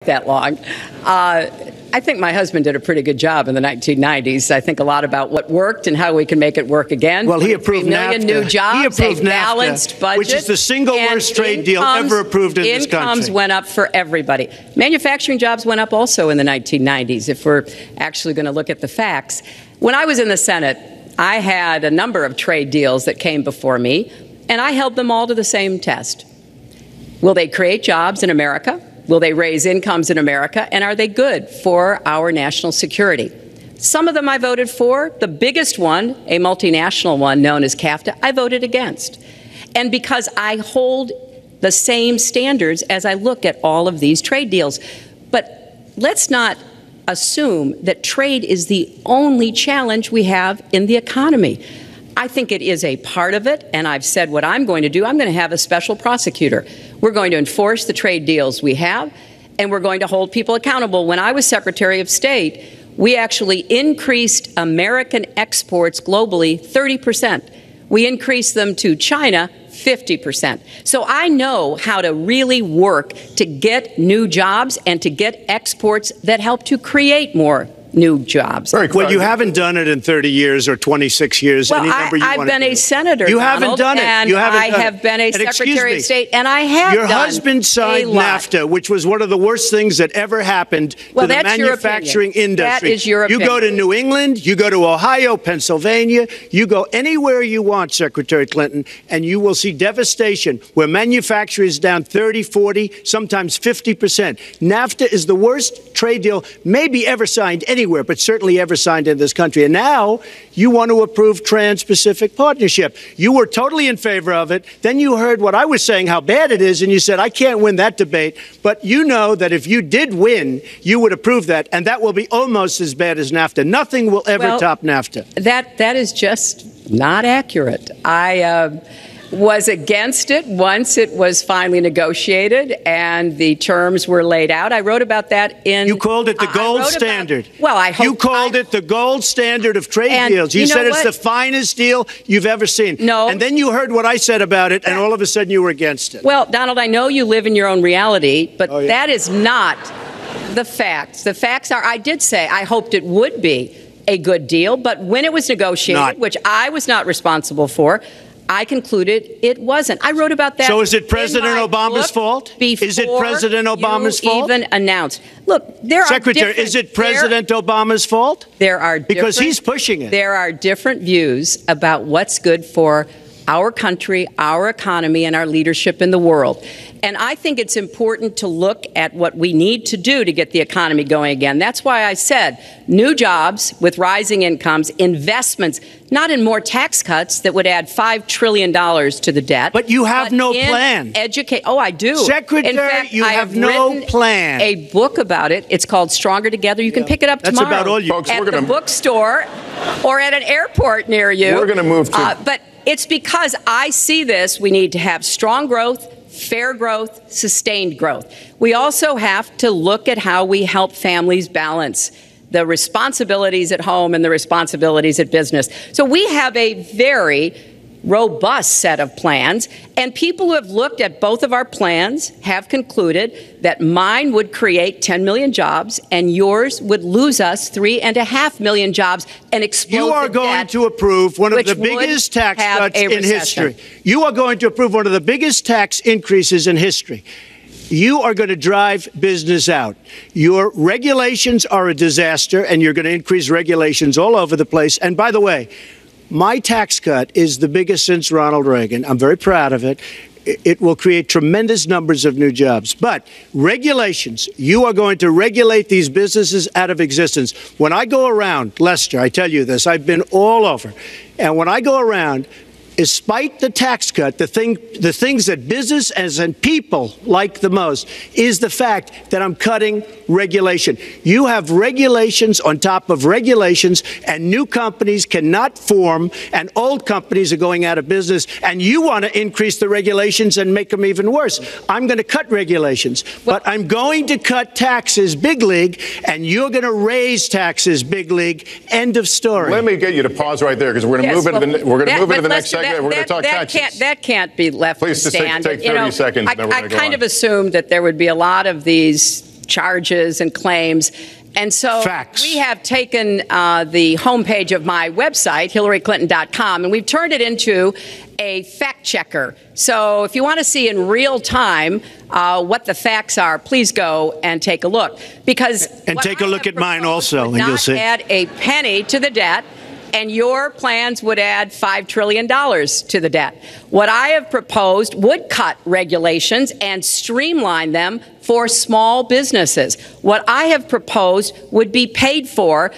that long. I think my husband did a pretty good job in the 1990s. I think a lot about what worked and how we can make it work again. Well, he approved 3 million NAFTA. new jobs, he approved a balanced NAFTA, budget, which is the single worst trade deal ever approved in this country. Incomes went up for everybody. Manufacturing jobs went up also in the 1990s, if we're actually going to look at the facts. When I was in the Senate, I had a number of trade deals that came before me, and I held them all to the same test. Will they create jobs in America? Will they raise incomes in America? And are they good for our national security? Some of them I voted for. The biggest one, a multinational one known as CAFTA, I voted against. And because I hold the same standards as I look at all of these trade deals. But let's not assume that trade is the only challenge we have in the economy. I think it is a part of it, and I've said what I'm going to do. I'm going to have a special prosecutor. We're going to enforce the trade deals we have, and we're going to hold people accountable. When I was Secretary of State, we actually increased American exports globally 30%. We increased them to China 50%. So I know how to really work to get new jobs and to get exports that help to create more new jobs. Well, you haven't done it in 30 years or 26 years. Well, any number you I've been a senator. You Donald, haven't done it. And you haven't I done have it. been a And Secretary me, of State, and I have your done husband signed a lot. NAFTA, which was one of the worst things that ever happened to the manufacturing industry. That is your opinion. You go to New England, you go to Ohio, Pennsylvania, you go anywhere you want, Secretary Clinton, and you will see devastation where manufacturing is down 30, 40, sometimes 50%. NAFTA is the worst trade deal maybe ever signed anywhere, but certainly ever signed in this country. And now you want to approve Trans-Pacific Partnership. You were totally in favor of it. Then you heard what I was saying, how bad it is, and you said, I can't win that debate. But you know that if you did win, you would approve that, and that will be almost as bad as NAFTA. Nothing will ever top NAFTA. That is just not accurate. I was against it once it was finally negotiated and the terms were laid out. I wrote about that in... You called it the gold standard. Well, I hope... You called it the gold standard of trade deals. You said it's the finest deal you've ever seen. No. And then you heard what I said about it, and all of a sudden you were against it. Well, Donald, I know you live in your own reality, but that is not the facts. The facts are, I did say I hoped it would be a good deal, but when it was negotiated, which I was not responsible for, I concluded it wasn't. I wrote about that. So is it President Obama's fault? Is it President Obama's fault? Even announced. Look, there are Secretary, is it President Obama's fault? There are because he's pushing it. There are different views about what's good for our country, our economy, and our leadership in the world. And I think it's important to look at what we need to do to get the economy going again. That's why I said new jobs with rising incomes, investments, not in more tax cuts that would add $5 trillion to the debt. But you have no plan. Oh, I do. Secretary, in fact, you have no plan. A book about it. It's called Stronger Together. You can pick it up tomorrow. That's about all you... Folks, at the bookstore or at an airport near you. We're going to move to... But it's because I see this. We need to have strong growth, fair growth, sustained growth. We also have to look at how we help families balance the responsibilities at home and the responsibilities at business. So we have a very robust set of plans, and people who have looked at both of our plans have concluded that mine would create 10 million jobs and yours would lose us 3.5 million jobs and explode You are going to approve one of the biggest tax cuts in history. You are going to approve one of the biggest tax increases in history. You are going to drive business out. Your regulations are a disaster, and you're going to increase regulations all over the place. And by the way, my tax cut is the biggest since Ronald Reagan. I'm very proud of it. It will create tremendous numbers of new jobs. But regulations, you are going to regulate these businesses out of existence. When I go around, Lester, I tell you this, I've been all over. And when I go around, despite the tax cut, the things that business and people like the most is the fact that I'm cutting regulation. You have regulations on top of regulations, and new companies cannot form, and old companies are going out of business, and you want to increase the regulations and make them even worse. I'm going to cut regulations, but I'm going to cut taxes big league, and you're going to raise taxes big league. End of story. Let me get you to pause right there, because we're going to move into the next segment. We're going to talk taxes. That can't be left to stand. Please, just take 30 seconds. I kind of assumed that there would be a lot of these charges and claims. And so Facts. we have taken the homepage of my website, HillaryClinton.com, and we've turned it into a fact checker. So if you want to see in real time what the facts are, please go and take a look. And take a look at mine also, and you'll see. Not add a penny to the debt, and your plans would add $5 trillion to the debt. What I have proposed would cut regulations and streamline them for small businesses. What I have proposed would be paid for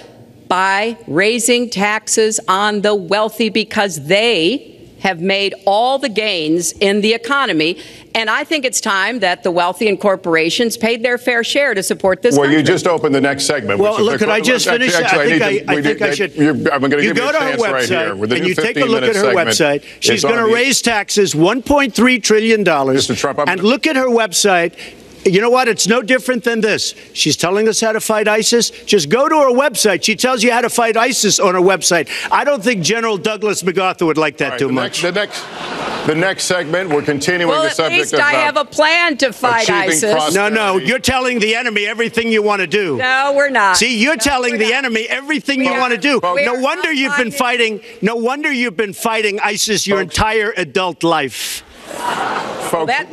by raising taxes on the wealthy, because they have made all the gains in the economy. And I think it's time that the wealthy and corporations paid their fair share to support this country. Well, you just opened the next segment. Well, look, could I just finish? I think I should. I'm going to You give go you to a her chance right here. website, and you take a look at her website. She's going to raise taxes $1.3 trillion. Mr. Trump, and look at her website. You know what? It's no different than this. She's telling us how to fight ISIS. Just go to her website. She tells you how to fight ISIS on her website. I don't think General Douglas MacArthur would like that too much. The next segment, we're continuing the subject of... Well, at least I have a plan to fight ISIS. No, you're telling the enemy everything you want to do. No, we're not. See, you're telling the enemy everything you want to do. No wonder you've been fighting. No wonder you've been fighting ISIS your entire adult life. Folks, that's